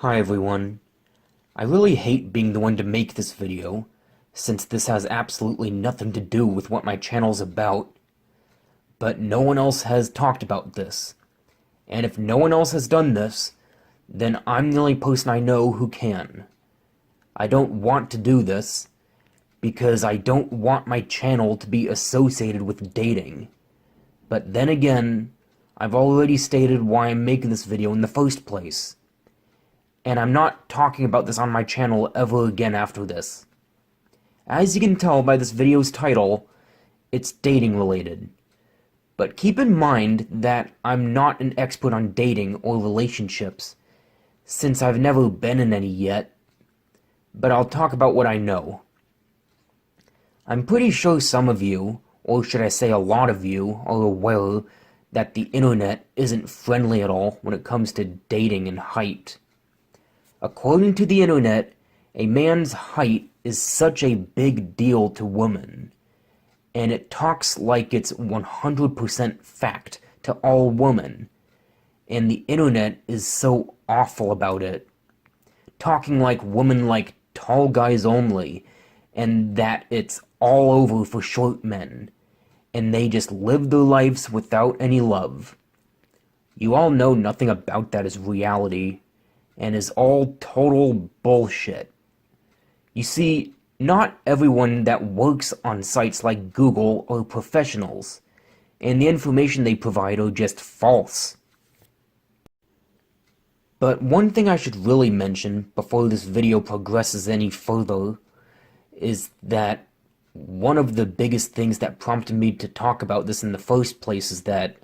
Hi everyone. I really hate being the one to make this video, since this has absolutely nothing to do with what my channel's about. But no one else has talked about this. And if no one else has done this, then I'm the only person I know who can. I don't want to do this, because I don't want my channel to be associated with dating. But then again, I've already stated why I'm making this video in the first place. And I'm not talking about this on my channel ever again after this. As you can tell by this video's title, it's dating related. But keep in mind that I'm not an expert on dating or relationships, since I've never been in any yet, but I'll talk about what I know. I'm pretty sure some of you, or should I say a lot of you, are aware that the internet isn't friendly at all when it comes to dating and height. According to the internet, a man's height is such a big deal to women, and it talks like it's 100% fact to all women, and the internet is so awful about it, talking like women like tall guys only, and that it's all over for short men, and they just live their lives without any love. You all know nothing about that is reality, and is all total bullshit. You see, not everyone that works on sites like Google are professionals, and the information they provide are just false. But one thing I should really mention before this video progresses any further is that one of the biggest things that prompted me to talk about this in the first place is that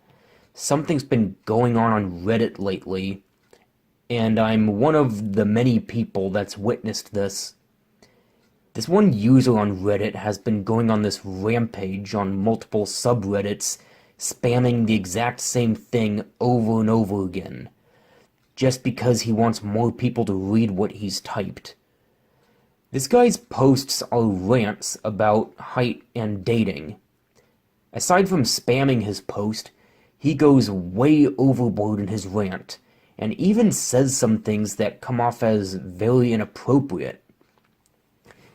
something's been going on Reddit lately, and I'm one of the many people that's witnessed this. This one user on Reddit has been going on this rampage on multiple subreddits, spamming the exact same thing over and over again, just because he wants more people to read what he's typed. This guy's posts are rants about height and dating. Aside from spamming his post, he goes way overboard in his rant, and even says some things that come off as very inappropriate.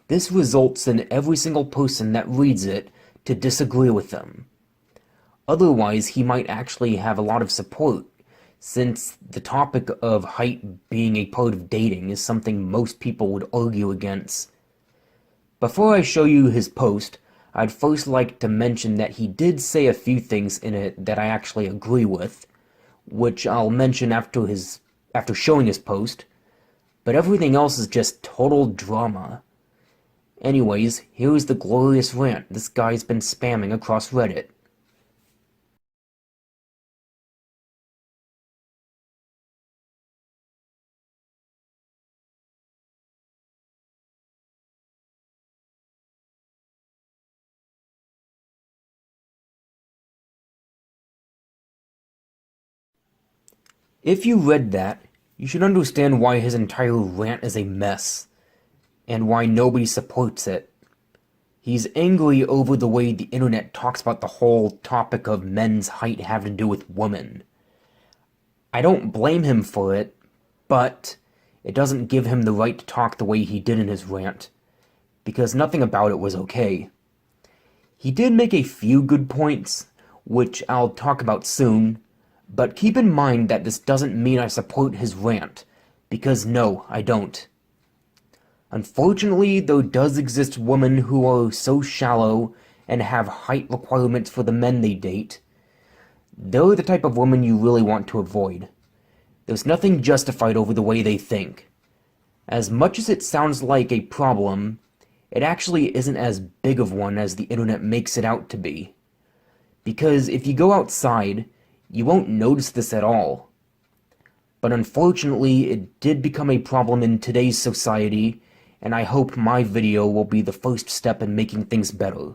This results in every single person that reads it to disagree with him. Otherwise, he might actually have a lot of support, since the topic of height being a part of dating is something most people would argue against. Before I show you his post, I'd first like to mention that he did say a few things in it that I actually agree with, which I'll mention after showing his post, but everything else is just total drama. Anyways, here's the glorious rant this guy's been spamming across Reddit. If you read that, you should understand why his entire rant is a mess, and why nobody supports it. He's angry over the way the internet talks about the whole topic of men's height having to do with women. I don't blame him for it, but it doesn't give him the right to talk the way he did in his rant, because nothing about it was okay. He did make a few good points, which I'll talk about soon, but keep in mind that this doesn't mean I support his rant, because no, I don't. Unfortunately, there does exist women who are so shallow and have height requirements for the men they date. They're the type of women you really want to avoid. There's nothing justified over the way they think. As much as it sounds like a problem, it actually isn't as big of one as the internet makes it out to be. Because if you go outside, you won't notice this at all. But unfortunately, it did become a problem in today's society, and I hope my video will be the first step in making things better.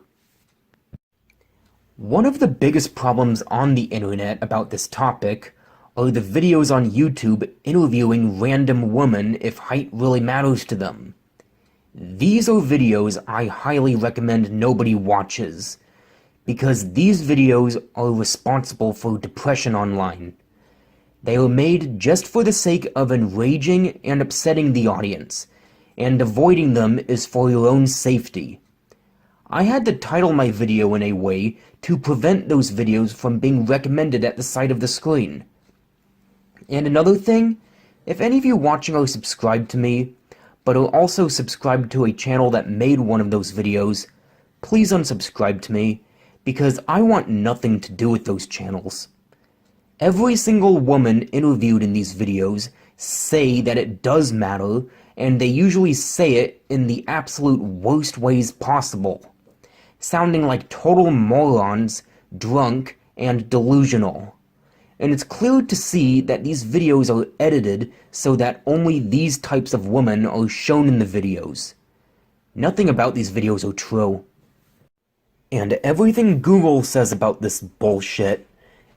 One of the biggest problems on the internet about this topic are the videos on YouTube interviewing random women if height really matters to them. These are videos I highly recommend nobody watches, because these videos are responsible for depression online. They are made just for the sake of enraging and upsetting the audience, and avoiding them is for your own safety. I had to title my video in a way to prevent those videos from being recommended at the side of the screen. And another thing, if any of you watching are subscribed to me, but are also subscribed to a channel that made one of those videos, please unsubscribe to me, because I want nothing to do with those channels. Every single woman interviewed in these videos say that it does matter, and they usually say it in the absolute worst ways possible, sounding like total morons, drunk, and delusional. And it's clear to see that these videos are edited so that only these types of women are shown in the videos. Nothing about these videos are true. And everything Google says about this bullshit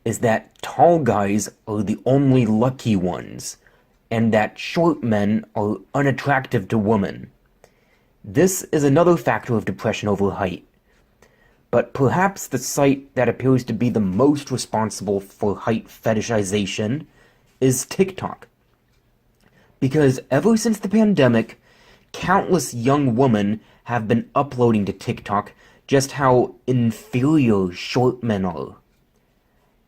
is that tall guys are the only lucky ones, and that short men are unattractive to women. This is another factor of depression over height. But perhaps the site that appears to be the most responsible for height fetishization is TikTok. Because ever since the pandemic, countless young women have been uploading to TikTok just how inferior short men are.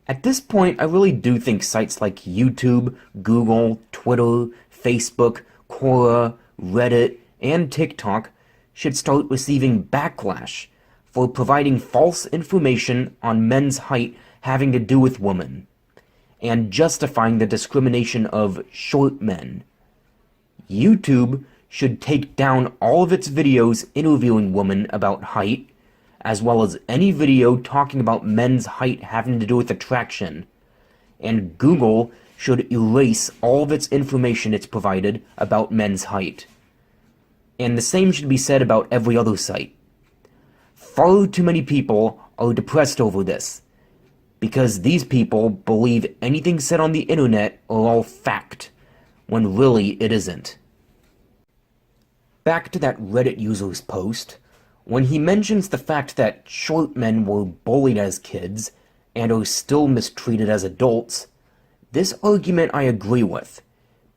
At this point, I really do think sites like YouTube, Google, Twitter, Facebook, Quora, Reddit, and TikTok should start receiving backlash for providing false information on men's height having to do with women, and justifying the discrimination of short men. YouTube should take down all of its videos interviewing women about height, as well as any video talking about men's height having to do with attraction, and Google should erase all of its information it's provided about men's height. And the same should be said about every other site. Far too many people are depressed over this, because these people believe anything said on the internet are all fact, when really it isn't. Back to that Reddit user's post, when he mentions the fact that short men were bullied as kids, and are still mistreated as adults, this argument I agree with,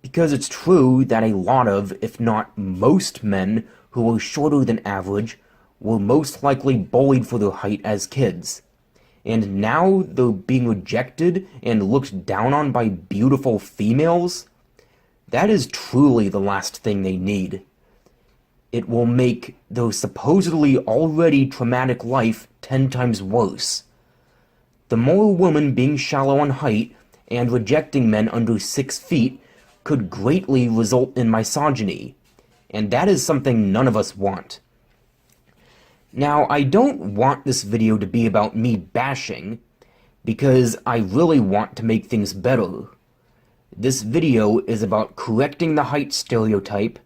because it's true that a lot of, if not most men who were shorter than average were most likely bullied for their height as kids, and now they're being rejected and looked down on by beautiful females. That is truly the last thing they need. It will make their supposedly already traumatic life 10 times worse. The more women being shallow on height and rejecting men under 6 feet could greatly result in misogyny, and that is something none of us want. Now, I don't want this video to be about me bashing, because I really want to make things better. This video is about correcting the height stereotype,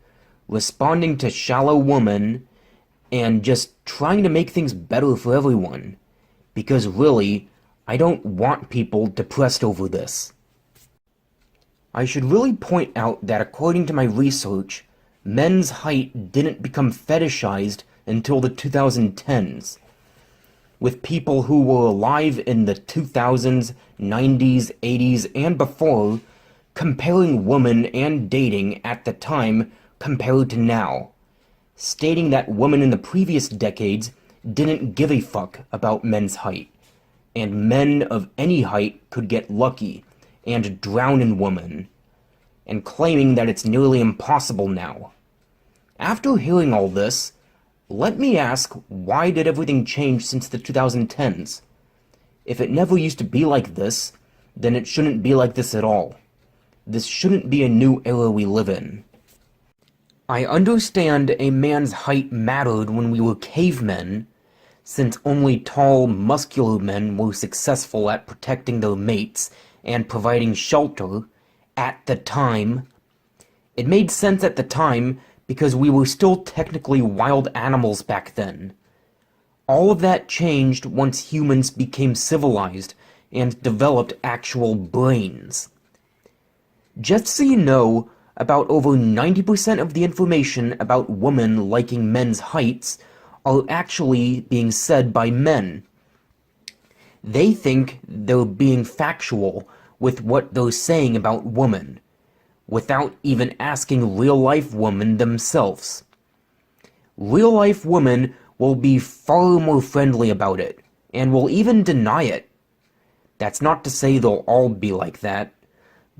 responding to shallow women, and just trying to make things better for everyone. Because really, I don't want people depressed over this. I should really point out that according to my research, men's height didn't become fetishized until the 2010s, with people who were alive in the 2000s, 90s, 80s, and before comparing women and dating at the time compared to now, stating that women in the previous decades didn't give a fuck about men's height, and men of any height could get lucky and drown in women, and claiming that it's nearly impossible now. After hearing all this, let me ask, why did everything change since the 2010s? If it never used to be like this, then it shouldn't be like this at all. This shouldn't be a new era we live in. I understand a man's height mattered when we were cavemen, since only tall, muscular men were successful at protecting their mates and providing shelter at the time. It made sense at the time because we were still technically wild animals back then. All of that changed once humans became civilized and developed actual brains. Just so you know, about over 90% of the information about women liking men's heights are actually being said by men. They think they're being factual with what they're saying about women, without even asking real-life women themselves. Real-life women will be far more friendly about it, and will even deny it. That's not to say they'll all be like that,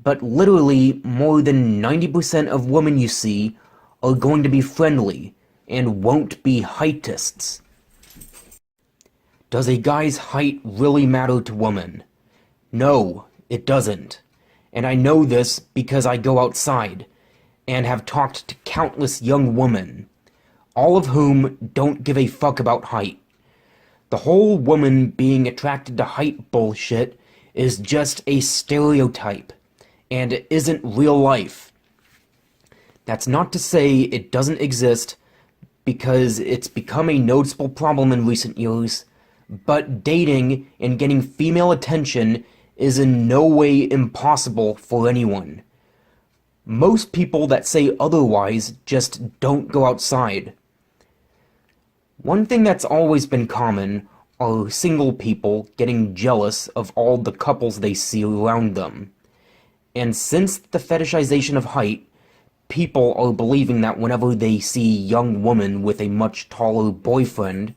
but literally more than 90% of women you see are going to be friendly, and won't be heightists. Does a guy's height really matter to women? No, it doesn't. And I know this because I go outside, and have talked to countless young women, all of whom don't give a fuck about height. The whole woman being attracted to height bullshit is just a stereotype, and it isn't real life. That's not to say it doesn't exist, because it's become a noticeable problem in recent years, but dating and getting female attention is in no way impossible for anyone. Most people that say otherwise just don't go outside. One thing that's always been common are single people getting jealous of all the couples they see around them. And since the fetishization of height, people are believing that whenever they see a young woman with a much taller boyfriend,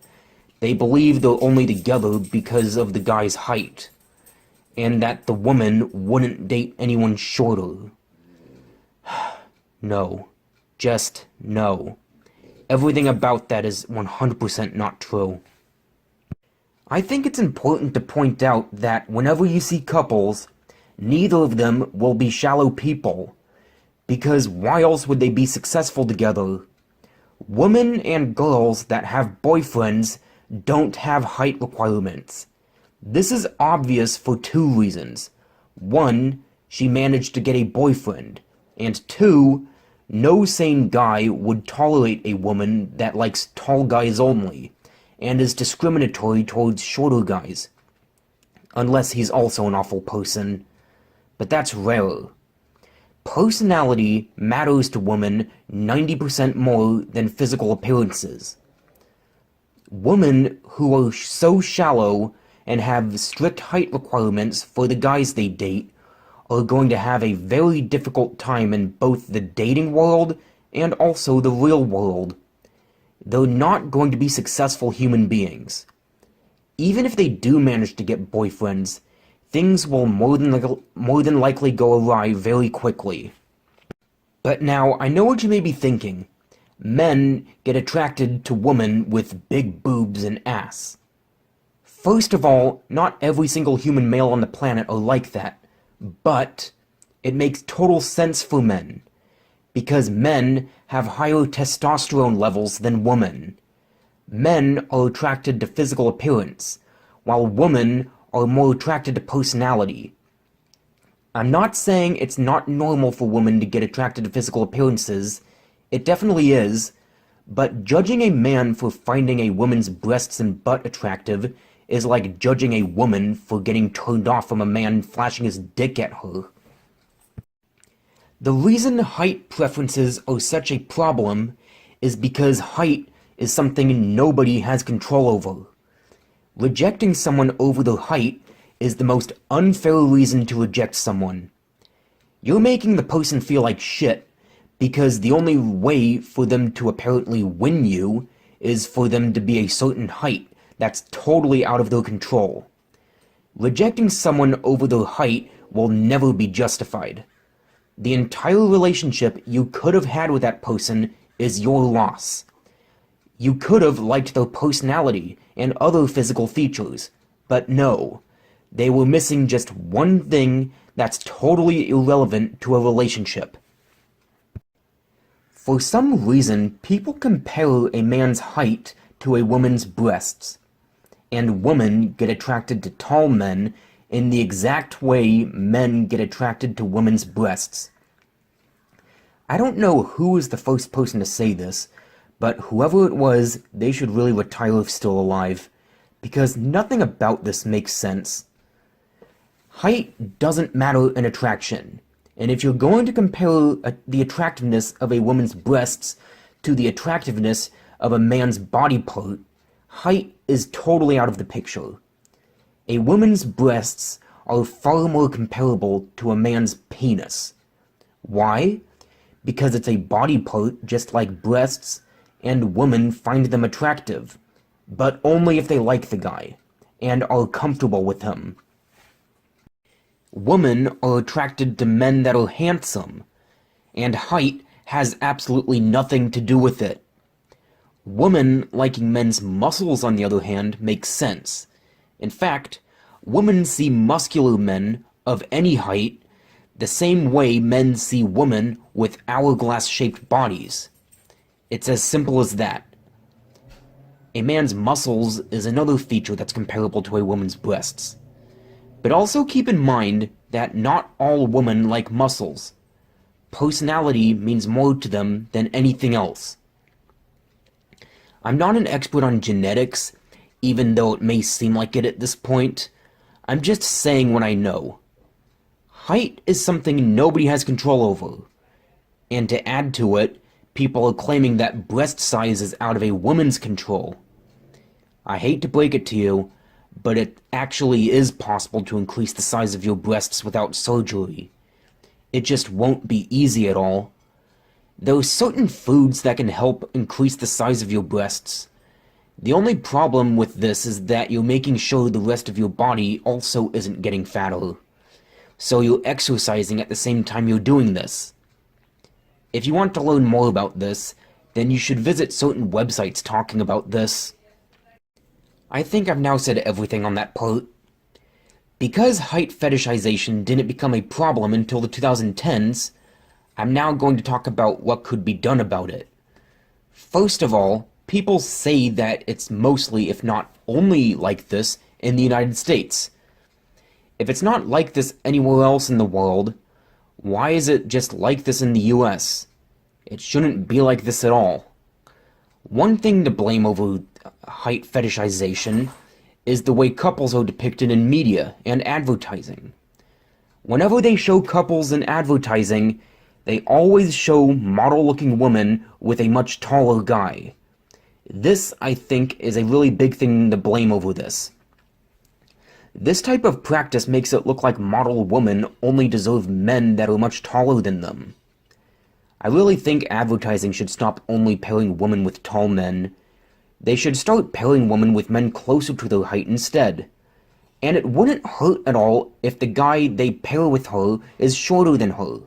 they believe they're only together because of the guy's height, and that the woman wouldn't date anyone shorter. No. Just no. Everything about that is 100% not true. I think it's important to point out that whenever you see couples, neither of them will be shallow people, because why else would they be successful together? Women and girls that have boyfriends don't have height requirements. This is obvious for two reasons. One, she managed to get a boyfriend, and two, no sane guy would tolerate a woman that likes tall guys only, and is discriminatory towards shorter guys. Unless he's also an awful person. But that's rare. Personality matters to women 90% more than physical appearances. Women who are so shallow and have strict height requirements for the guys they date are going to have a very difficult time in both the dating world and also the real world. They're not going to be successful human beings. Even if they do manage to get boyfriends, things will more than likely go awry very quickly. But now, I know what you may be thinking. Men get attracted to women with big boobs and ass. First of all, not every single human male on the planet are like that, but it makes total sense for men, because men have higher testosterone levels than women. Men are attracted to physical appearance, while women are more attracted to personality. I'm not saying it's not normal for women to get attracted to physical appearances. It definitely is, but judging a man for finding a woman's breasts and butt attractive is like judging a woman for getting turned off from a man flashing his dick at her. The reason height preferences are such a problem is because height is something nobody has control over. Rejecting someone over their height is the most unfair reason to reject someone. You're making the person feel like shit because the only way for them to apparently win you is for them to be a certain height that's totally out of their control. Rejecting someone over their height will never be justified. The entire relationship you could have had with that person is your loss. You could have liked their personality and other physical features, but no, they were missing just one thing that's totally irrelevant to a relationship. For some reason, people compare a man's height to a woman's breasts, and women get attracted to tall men in the exact way men get attracted to women's breasts. I don't know who was the first person to say this, but whoever it was, they should really retire if still alive, because nothing about this makes sense. Height doesn't matter in attraction, and if you're going to compare the attractiveness of a woman's breasts to the attractiveness of a man's body part, height is totally out of the picture. A woman's breasts are far more comparable to a man's penis. Why? Because it's a body part just like breasts, and women find them attractive, but only if they like the guy, and are comfortable with him. Women are attracted to men that are handsome, and height has absolutely nothing to do with it. Women liking men's muscles, on the other hand, makes sense. In fact, women see muscular men of any height the same way men see women with hourglass-shaped bodies. It's as simple as that. A man's muscles is another feature that's comparable to a woman's breasts. But also keep in mind that not all women like muscles. Personality means more to them than anything else. I'm not an expert on genetics, even though it may seem like it at this point. I'm just saying what I know. Height is something nobody has control over. And to add to it, people are claiming that breast size is out of a woman's control. I hate to break it to you, but it actually is possible to increase the size of your breasts without surgery. It just won't be easy at all. There are certain foods that can help increase the size of your breasts. The only problem with this is that you're making sure the rest of your body also isn't getting fatter. So you're exercising at the same time you're doing this. If you want to learn more about this, then you should visit certain websites talking about this. I think I've now said everything on that part. Because height fetishization didn't become a problem until the 2010s, I'm now going to talk about what could be done about it. First of all, people say that it's mostly, if not only, like this in the United States. If it's not like this anywhere else in the world, why is it just like this in the US? It shouldn't be like this at all. One thing to blame over height fetishization is the way couples are depicted in media and advertising. Whenever they show couples in advertising, they always show model-looking women with a much taller guy. This, I think, is a really big thing to blame over this. This type of practice makes it look like model women only deserve men that are much taller than them. I really think advertising should stop only pairing women with tall men. They should start pairing women with men closer to their height instead. And it wouldn't hurt at all if the guy they pair with her is shorter than her.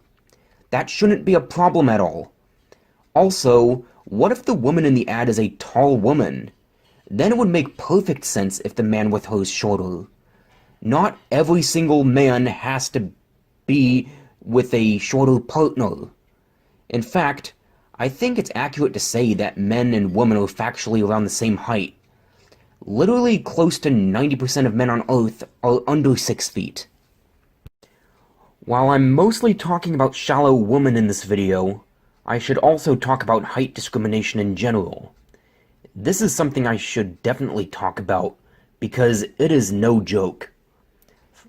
That shouldn't be a problem at all. Also, what if the woman in the ad is a tall woman? Then it would make perfect sense if the man with her is shorter. Not every single man has to be with a shorter partner. In fact, I think it's accurate to say that men and women are factually around the same height. Literally close to 90% of men on Earth are under 6 feet. While I'm mostly talking about shallow women in this video, I should also talk about height discrimination in general. This is something I should definitely talk about, because it is no joke.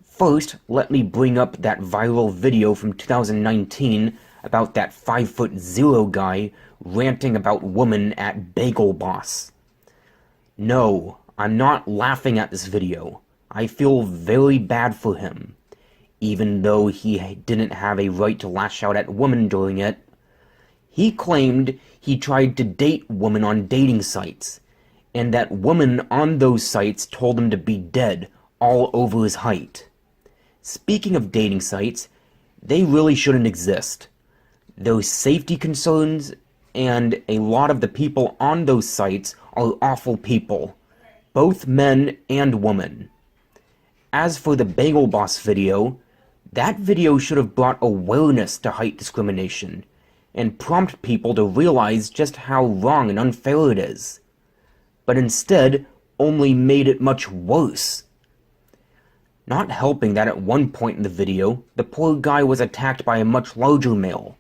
First, let me bring up that viral video from 2019 about that 5'0" guy ranting about women at Bagel Boss. No, I'm not laughing at this video. I feel very bad for him, even though he didn't have a right to lash out at women during it. He claimed he tried to date women on dating sites, and that women on those sites told him to be dead all over his height. Speaking of dating sites, they really shouldn't exist. There's safety concerns, and a lot of the people on those sites are awful people, both men and women. As for the Bagel Boss video, that video should have brought awareness to height discrimination, and prompt people to realize just how wrong and unfair it is. But instead, only made it much worse. Not helping that at one point in the video, the poor guy was attacked by a much larger male,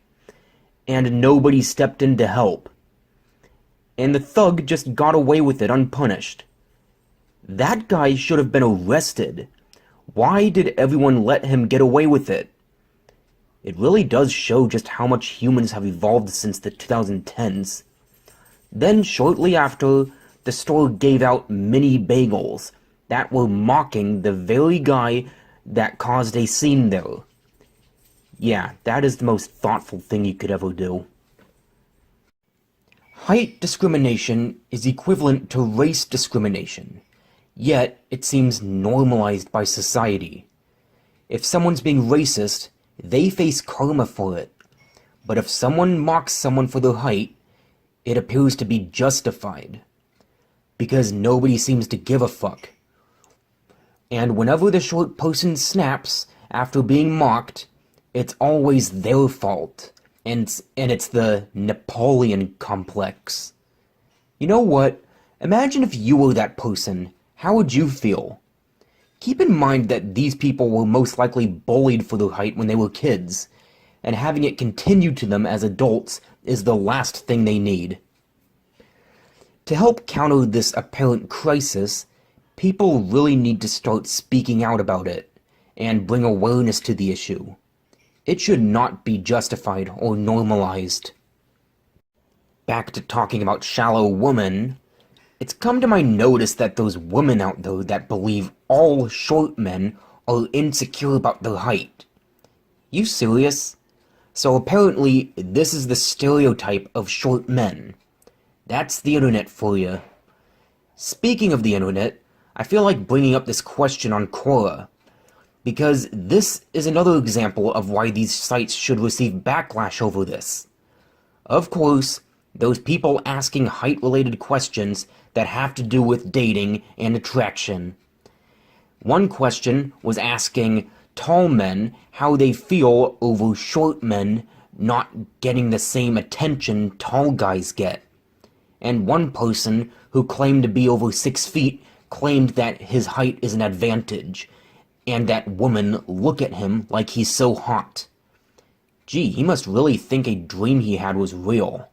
and nobody stepped in to help. And the thug just got away with it unpunished. That guy should have been arrested. Why did everyone let him get away with it? It really does show just how much humans have evolved since the 2010s. Then, shortly after, the store gave out mini bagels that were mocking the very guy that caused a scene there. Yeah, that is the most thoughtful thing you could ever do. Height discrimination is equivalent to race discrimination, yet it seems normalized by society. If someone's being racist, they face karma for it. But if someone mocks someone for their height, it appears to be justified. Because nobody seems to give a fuck. And whenever the short person snaps after being mocked, it's always their fault. And it's the Napoleon complex. You know what? Imagine if you were that person. How would you feel? Keep in mind that these people were most likely bullied for their height when they were kids, and having it continue to them as adults is the last thing they need. To help counter this apparent crisis, people really need to start speaking out about it, and bring awareness to the issue. It should not be justified or normalized. Back to talking about shallow women, it's come to my notice that those women out there that believe all short men are insecure about their height. You serious? So apparently, this is the stereotype of short men. That's the internet for you. Speaking of the internet, I feel like bringing up this question on Quora, because this is another example of why these sites should receive backlash over this. Of course, those people asking height-related questions that have to do with dating and attraction. One question was asking tall men how they feel over short men not getting the same attention tall guys get. And one person who claimed to be over 6 feet claimed that his height is an advantage, and that women look at him like he's so hot. Gee, he must really think a dream he had was real.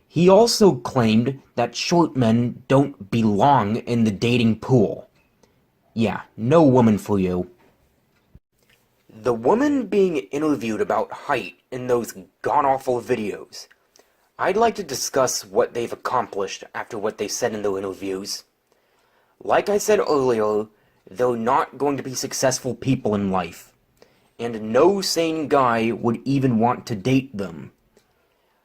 He also claimed that short men don't belong in the dating pool. Yeah, no woman for you. The woman being interviewed about height in those god-awful videos. I'd like to discuss what they've accomplished after what they said in their interviews. Like I said earlier, they're not going to be successful people in life, and no sane guy would even want to date them.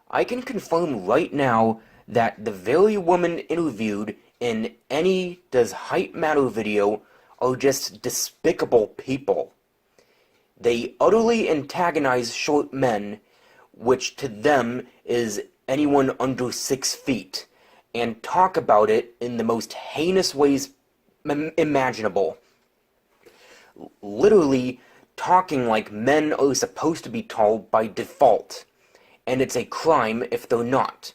I can confirm right now that the very women interviewed in any Does Height Matter video are just despicable people. They utterly antagonize short men, which to them is anyone under 6 feet, and talk about it in the most heinous ways imaginable. Literally talking like men are supposed to be tall by default, and it's a crime if they're not,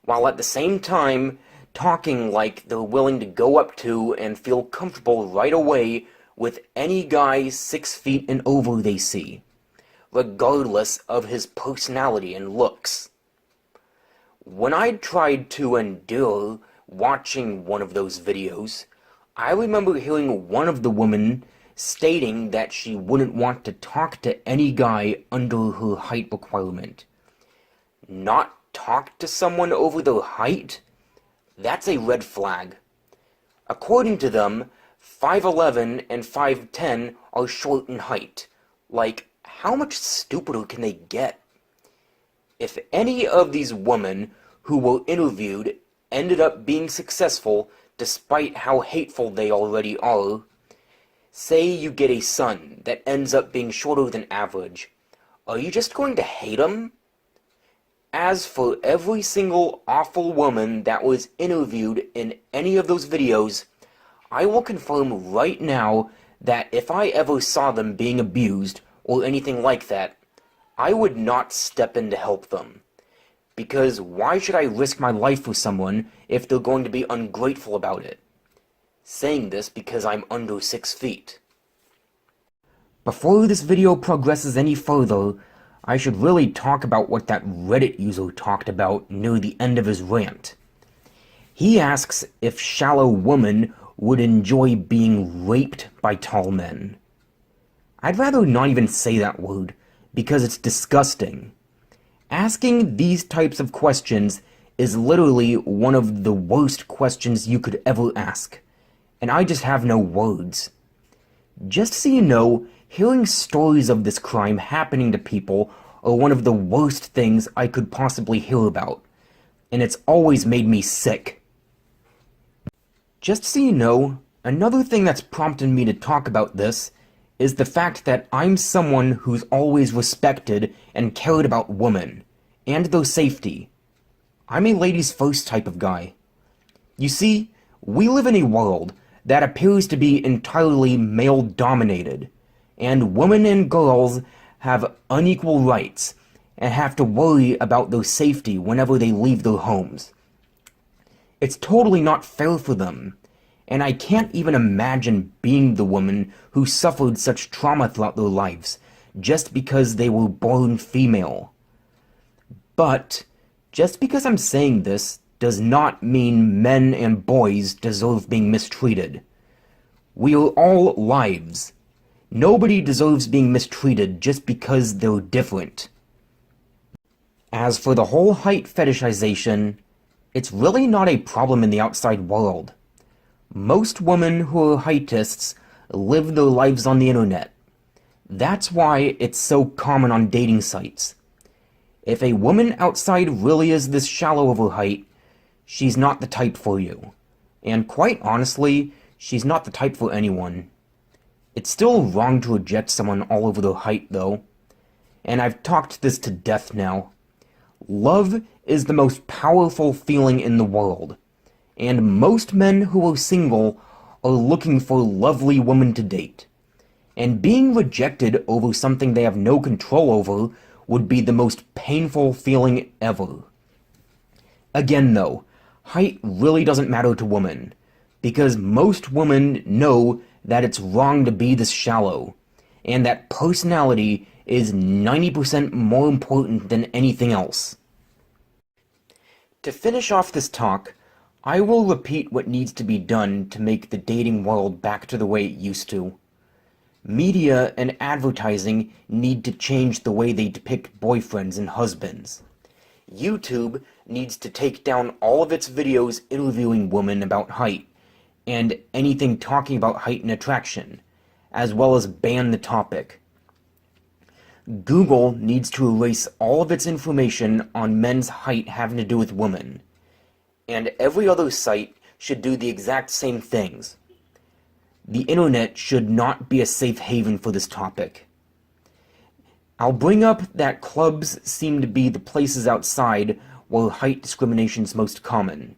while at the same time talking like they're willing to go up to and feel comfortable right away with any guy 6 feet and over they see, regardless of his personality and looks. When I tried to endure watching one of those videos, I remember hearing one of the women stating that she wouldn't want to talk to any guy under her height requirement. Not talk to someone over their height? That's a red flag. According to them, 5'11" and 5'10" are short in height. Like, how much stupider can they get? If any of these women who were interviewed ended up being successful despite how hateful they already are, say you get a son that ends up being shorter than average, are you just going to hate him? As for every single awful woman that was interviewed in any of those videos, I will confirm right now that if I ever saw them being abused or anything like that, I would not step in to help them. Because why should I risk my life for someone if they're going to be ungrateful about it? Saying this because I'm under 6 feet. Before this video progresses any further, I should really talk about what that Reddit user talked about near the end of his rant. He asks if shallow women would enjoy being raped by tall men. I'd rather not even say that word, because it's disgusting. Asking these types of questions is literally one of the worst questions you could ever ask, and I just have no words. Just so you know, hearing stories of this crime happening to people are one of the worst things I could possibly hear about, and it's always made me sick. Just so you know, another thing that's prompted me to talk about this is the fact that I'm someone who's always respected and cared about women, and their safety. I'm a ladies first type of guy. You see, we live in a world that appears to be entirely male-dominated, and women and girls have unequal rights and have to worry about their safety whenever they leave their homes. It's totally not fair for them, and I can't even imagine being the woman who suffered such trauma throughout their lives just because they were born female. But just because I'm saying this does not mean men and boys deserve being mistreated. We are all lives. Nobody deserves being mistreated just because they're different. As for the whole height fetishization, it's really not a problem in the outside world. Most women who are heightists live their lives on the internet. That's why it's so common on dating sites. If a woman outside really is this shallow of her height, she's not the type for you. And quite honestly, she's not the type for anyone. It's still wrong to reject someone all over their height, though. And I've talked this to death now. Love is the most powerful feeling in the world. And most men who are single are looking for lovely women to date. And being rejected over something they have no control over would be the most painful feeling ever. Again though, height really doesn't matter to women, because most women know that it's wrong to be this shallow, and that personality is 90% more important than anything else. To finish off this talk, I will repeat what needs to be done to make the dating world back to the way it used to. Media and advertising need to change the way they depict boyfriends and husbands. YouTube needs to take down all of its videos interviewing women about height, and anything talking about height and attraction, as well as ban the topic. Google needs to erase all of its information on men's height having to do with women, and every other site should do the exact same things. The internet should not be a safe haven for this topic. I'll bring up that clubs seem to be the places outside where height discrimination is most common.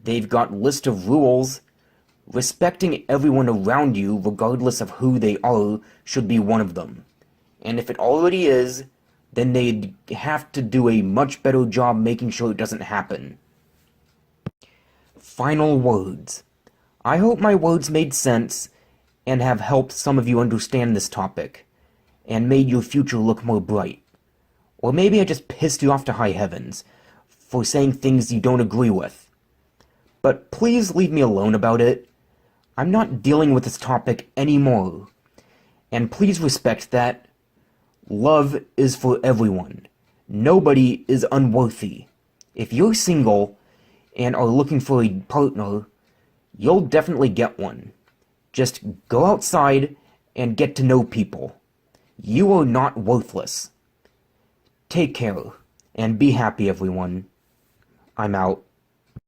They've got list of rules. Respecting everyone around you, regardless of who they are, should be one of them. And if it already is, then they'd have to do a much better job making sure it doesn't happen. Final words. I hope my words made sense and have helped some of you understand this topic, and made your future look more bright. Or maybe I just pissed you off to high heavens for saying things you don't agree with. But please leave me alone about it. I'm not dealing with this topic anymore. And please respect that. Love is for everyone. Nobody is unworthy. If you're single and are looking for a partner, you'll definitely get one. Just go outside and get to know people. You are not worthless. Take care, and be happy, everyone. I'm out.